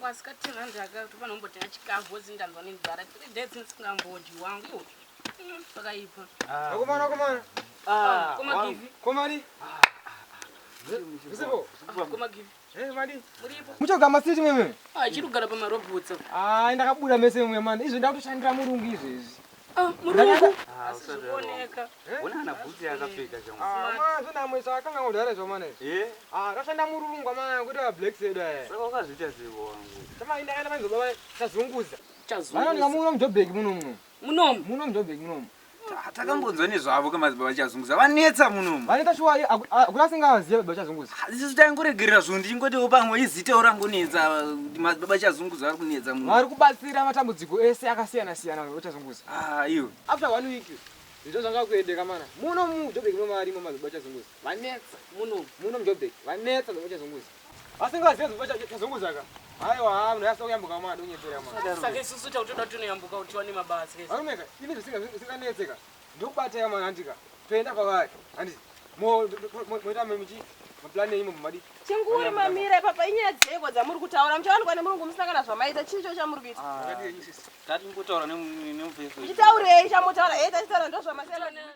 wangu asikatenga ndaka kuti panombotenga chikafu wozindanzwa nenzara 3 days nisingambodyi wangu pakaipa Komana. koma givi Komani. Zipo. koma givi Madi. muripo Muchoga masiti meme. chirugara pamarobhotsa Ndakabuda mese mwe man. Izvo ndakutoshandira murungu izvezvi. murungu asikuoneka Unaana bhuti yakapfeka chamo. Zvona mwesa akanga ngodara zvomane. Rashanda murungu amana kuti wa black said Saka wakazviita zivo wangu. Tama indakaenda panzobaba Chazunguza. Chazunguza. Vana ngamuno mujobhek munomu. munomu Mujobhek munomu. Takambonzwa nezvavo kaMadzibaba Chazunguza. Vanetsa munomu. Vaneta shuwa akulasingaziva Baba Chazunguza. Isusu taingoregerera zvinhu ndingotiwo pamwe izitewo rangonetsa Madzibaba Chazunguza ari kunetsa munomu. Vari kubatsira matambudziko ese akasiyana-siyana Baba Chazunguza. Iwo. After 1 week, ndizvo zvanga kuendeka mana. Muno mujobhek munomarimo Baba Chazunguza. Vanetsa muno mujobhek. Vanetsa Baba Chazunguza. Vasingaziva Baba Chazunguza ka. Aiwa, munhu yasa kuyambuka mwana unyepera mwana. saka isusu tautoda tinoyambuka kuti tiwane mabasa Arumeka, ini zvisinganetseka. Ndikubataya mwana andika. Toenda kwavari. Handiti. Moita memuchi maplani imo mumadi. Chinguri mamira papa inyaya dzeko dzamuri kutaura muchawanikwa nemurungu musangana zvamaita chicho chamuri kuita. Ngatimbotaura nemufeso. Chitaurei chamutaura, tachitaura ndo zvamasiyana.